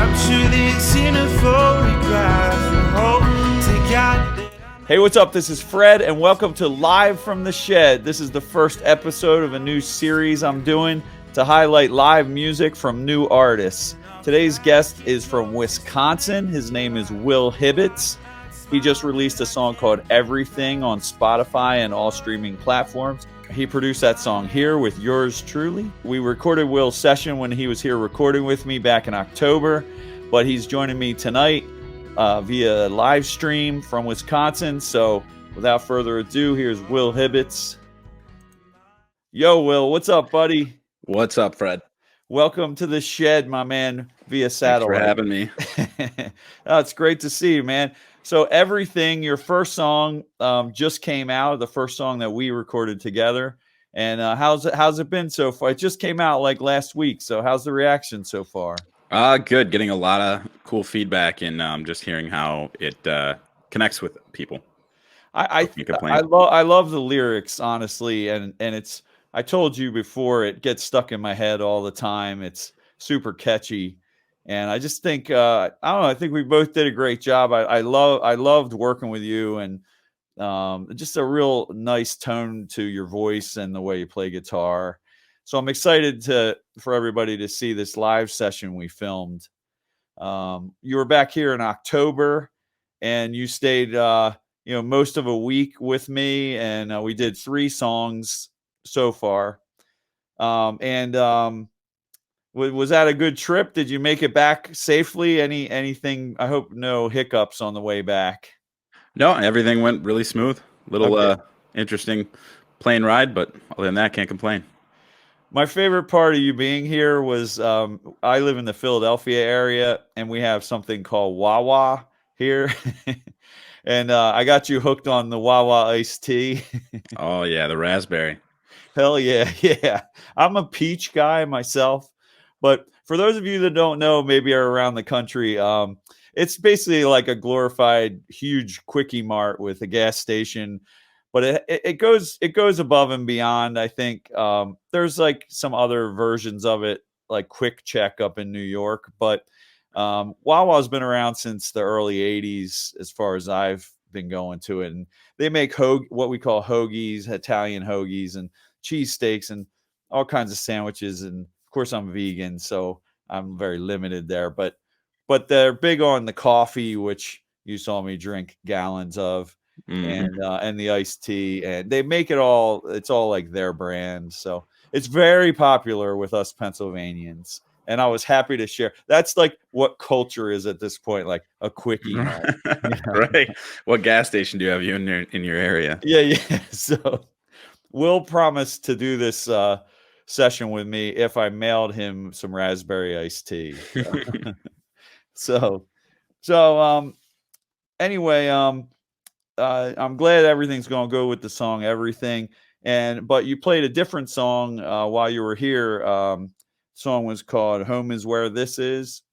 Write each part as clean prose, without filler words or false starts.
I'm sure it's in a photograph. Hope to God. Hey, what's up? This is Fred, and welcome to Live from the Shed. This is the first episode of a new series I'm doing to highlight live music from new artists. Today's guest is from Wisconsin. His name is Will Hibbitts. He just released a song called Everything on Spotify and all streaming platforms. He produced that song here with yours truly. We recorded Will's session when he was here recording with me back in October, but he's joining me tonight via live stream from Wisconsin. So without further ado, here's Will Hibbitts. Yo, Will, what's up, buddy? What's up, Fred? Welcome to the shed, my man, via satellite. Thanks for having me. Oh, it's great to see you, man. So Everything, your first song just came out, the first song that we recorded together. And how's it been so far? It just came out like last week. So how's the reaction so far? Good. Getting a lot of cool feedback and just hearing how it connects with people. I love the lyrics, honestly, and it's, I told you before, it gets stuck in my head all the time. It's super catchy. And I just think, I don't know, I think we both did a great job. I loved working with you, and just a real nice tone to your voice and the way you play guitar. So I'm excited for everybody to see this live session we filmed. You were back here in October, and you stayed, most of a week with me, and we did 3 songs so far. Was that a good trip? Did you make it back safely? Anything? I hope no hiccups on the way back. No, everything went really smooth. Interesting plane ride, but other than that, can't complain. My favorite part of you being here was I live in the Philadelphia area, and we have something called Wawa here. And I got you hooked on the Wawa Iced Tea. Oh, yeah, the raspberry. Hell yeah, yeah. I'm a peach guy myself. But for those of you that don't know, maybe are around the country, it's basically like a glorified huge quickie mart with a gas station. But it goes above and beyond. I think there's like some other versions of it, like Quick Check up in New York. But Wawa's been around since the early 80s, as far as I've been going to it. And they make what we call hoagies, Italian hoagies, and cheesesteaks, and all kinds of sandwiches. And of course, I'm vegan, so I'm very limited there. But they're big on the coffee, which you saw me drink gallons of, and the iced tea. And they make it all. It's all like their brand, so it's very popular with us Pennsylvanians. And I was happy to share. That's like what culture is at this point, like a quickie. Right. What gas station do you have in your area? Yeah. So Will promised to do this session with me if I mailed him some raspberry iced tea. Anyway, I'm glad everything's going to go with the song Everything. But you played a different song while you were here. Song was called Home Is Where This Is.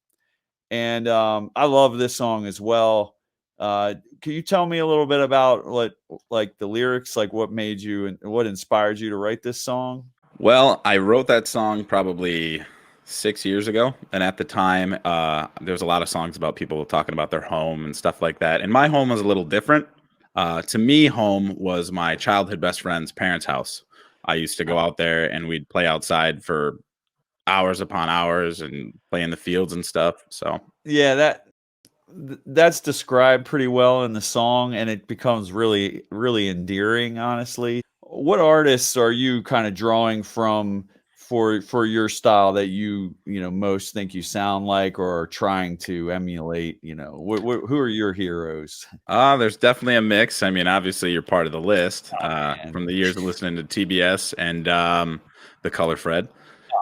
And I love this song as well. Can you tell me a little bit about like the lyrics, like what made you and what inspired you to write this song? Well, I wrote that song probably 6 years ago. And at the time, there was a lot of songs about people talking about their home and stuff like that. And my home was a little different. To me, home was my childhood best friend's parents' house. I used to go out there and we'd play outside for hours upon hours and play in the fields and stuff. So yeah, that's described pretty well in the song, and it becomes really, really endearing, honestly. What artists are you kind of drawing from for your style that you most think you sound like or are trying to emulate? Who are your heroes? There's definitely a mix. I mean, obviously you're part of the list from the years of listening to TBS and The Color Fred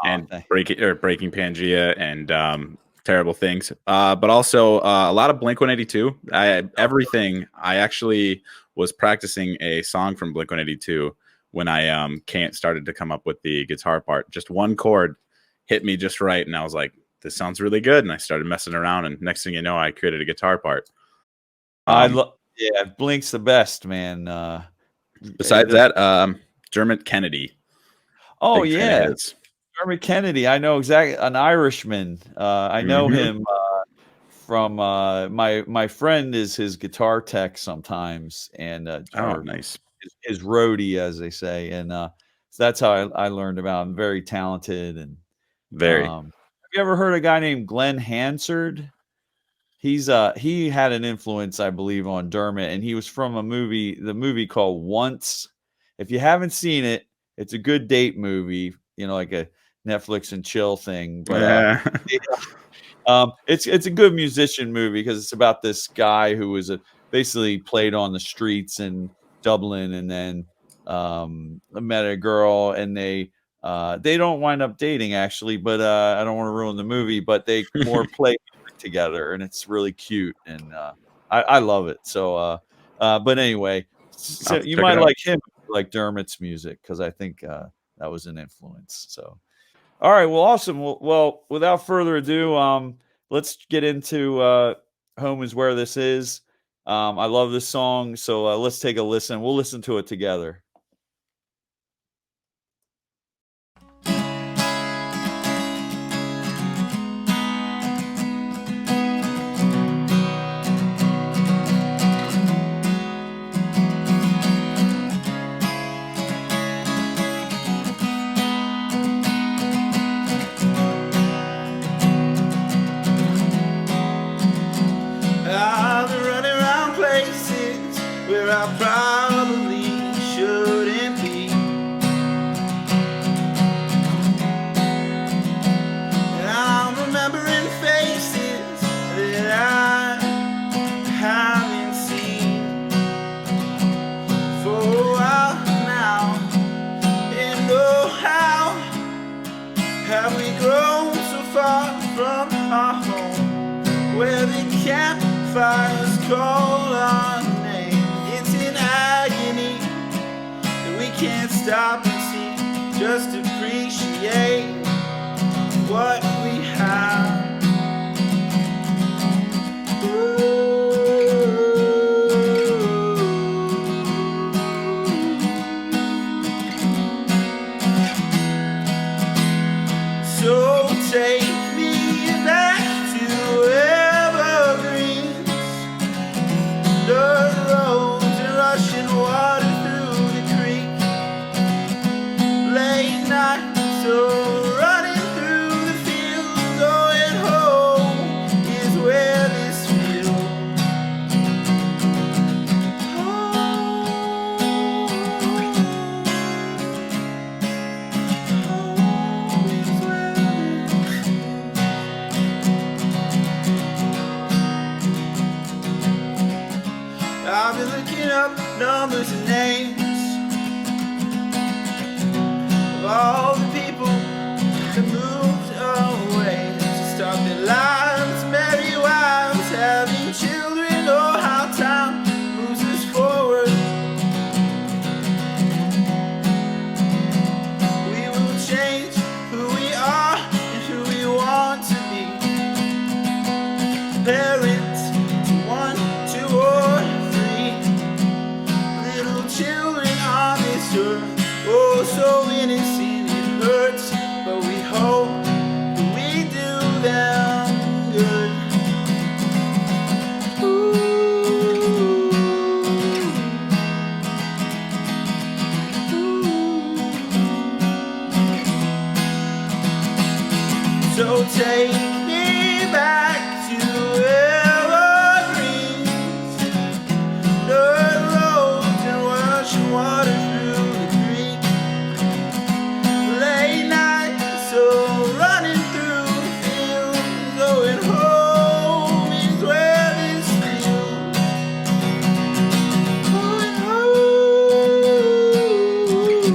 and Breaking Pangea and Terrible Things, but also a lot of Blink-182. Everything. I actually was practicing a song from Blink-182 when I started to come up with the guitar part. Just one chord hit me just right, and I was like, "This sounds really good." And I started messing around, and next thing you know, I created a guitar part. Blink's the best, man. Besides that, Dermot Kennedy. Oh yeah, Dermot Kennedy. I know exactly, an Irishman. I know him. from my friend is his guitar tech sometimes, and nice. His roadie, as they say, and so that's how I learned about him. Very talented, and very. Have you ever heard a guy named Glenn Hansard? He had an influence, I believe, on Dermot, and he was from the movie called Once. If you haven't seen it, it's a good date movie, like a Netflix and chill thing. But it's a good musician movie because it's about this guy who was basically played on the streets in Dublin, and then met a girl, and they don't wind up dating actually, but I don't want to ruin the movie, but they more play together, and it's really cute, and I love it. So but anyway, so you might like him, like Dermot's music, because I think that was an influence. So all right, well, awesome. Well, without further ado, let's get into Home Is Where This Is. I love this song, so let's take a listen. We'll listen to it together. I probably shouldn't be. And I'm remembering faces that I haven't seen for a while now. And oh, how have we grown so far from our home, where the campfires call our name. Can't stop and see, just appreciate what we have. So take me back to evergreens, dirt roads and rushing water. So running through the fields, going home is where this feels. Home is where this feels. I've been looking up numbers and names of all the people that moved away to start their lives, marry wives, having children. Oh, how time moves us forward. We will change who we are and who we want to be. Parents to 1, 2, or 3. Little children on this earth, oh, so innocent it hurts, but we hope that we do them good. So take me back to evergreens, dirt roads and rushing water through the creek. Late night, so running through the fields, going home is where this feels. Going home is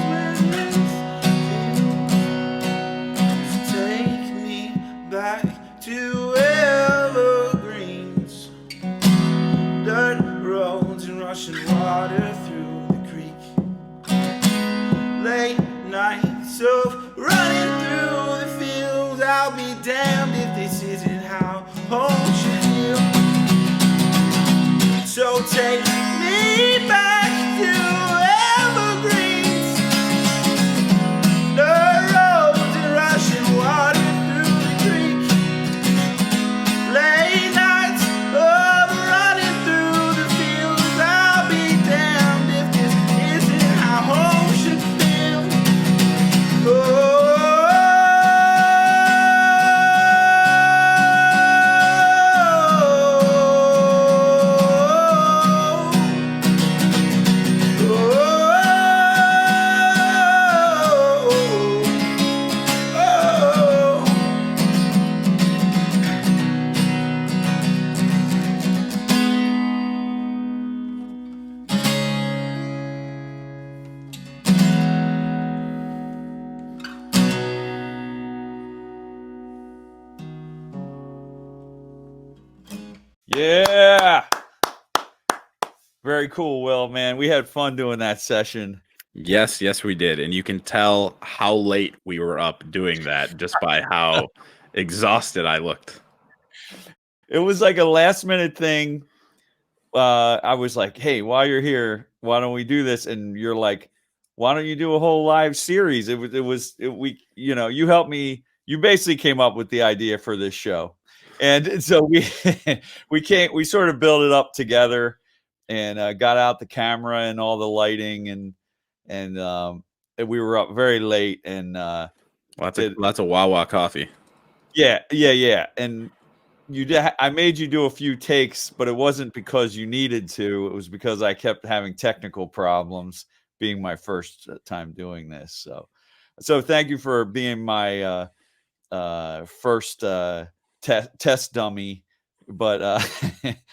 where this feels. So take me back to evergreens, dirt roads and rushing water through the creek. Late nights of running through the fields, I'll be damned if this isn't how home should feel. So take me back to evergreens, dirt roads and rushing Yeah. Very cool, Will, man. We had fun doing that session. Yes, we did. And you can tell how late we were up doing that just by how exhausted I looked. It was like a last minute thing. I was like, hey, while you're here, why don't we do this? And you're like, why don't you do a whole live series? You helped me. You basically came up with the idea for this show. And so we sort of built it up together and got out the camera and all the lighting and we were up very late and lots of Wawa coffee. Yeah. And I made you do a few takes, but it wasn't because you needed to. It was because I kept having technical problems, being my first time doing this. So thank you for being my first test dummy. But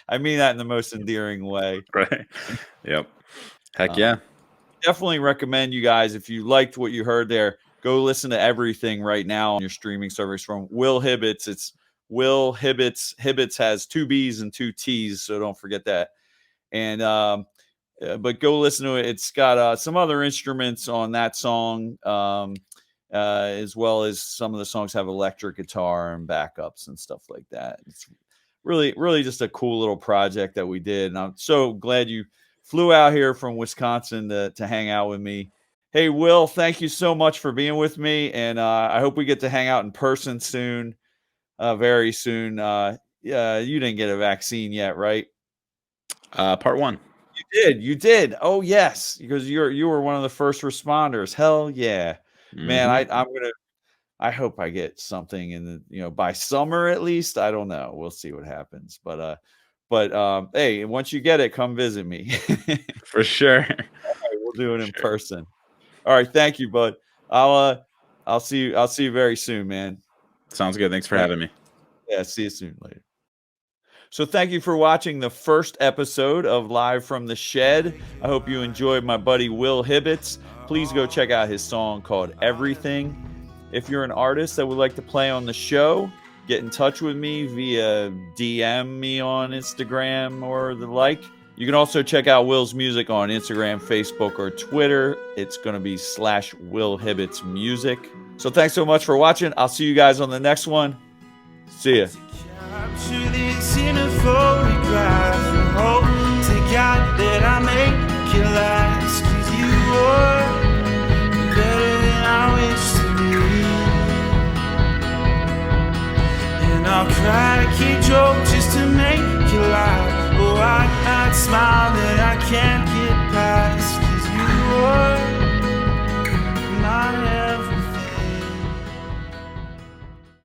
I mean that in the most endearing way. Right. Yep. Heck yeah. Definitely recommend you guys, if you liked what you heard there, go listen to everything right now on your streaming service from Will Hibbitts. It's Will Hibbitts. Hibbitts has 2 B's and 2 T's, so don't forget that. And but go listen to it. It's got some other instruments on that song, as well as some of the songs have electric guitar and backups and stuff like that. It's really, really just a cool little project that we did, and I'm so glad you flew out here from Wisconsin to hang out with me. Hey, Will, thank you so much for being with me, and I hope we get to hang out in person soon. Very soon. Yeah, you didn't get a vaccine yet, right? Part 1. You did. Oh yes, because you were one of the first responders. Hell yeah, man. I hope I get something in by summer at least. I don't know. We'll see what happens. But hey, once you get it, come visit me. For sure. All right, we'll do it in person. All right, thank you, bud. I'll see you very soon, man. Sounds good. Thanks for having me. Yeah, see you soon later. So thank you for watching the first episode of Live from the Shed. I hope you enjoyed my buddy Will Hibbitts. Please go check out his song called Everything. If you're an artist that would like to play on the show, get in touch with me via DM me on Instagram or the like. You can also check out Will's music on Instagram, Facebook, or Twitter. It's going to be /Will Hibbitts Music. So thanks so much for watching. I'll see you guys on the next one. See ya. Capture this in a photograph and hope to God that I make it last. 'Cause you were better than I wish to be. And I'll crack a joke just to make you laugh. Oh, I'd smile that I can't get past. 'Cause you were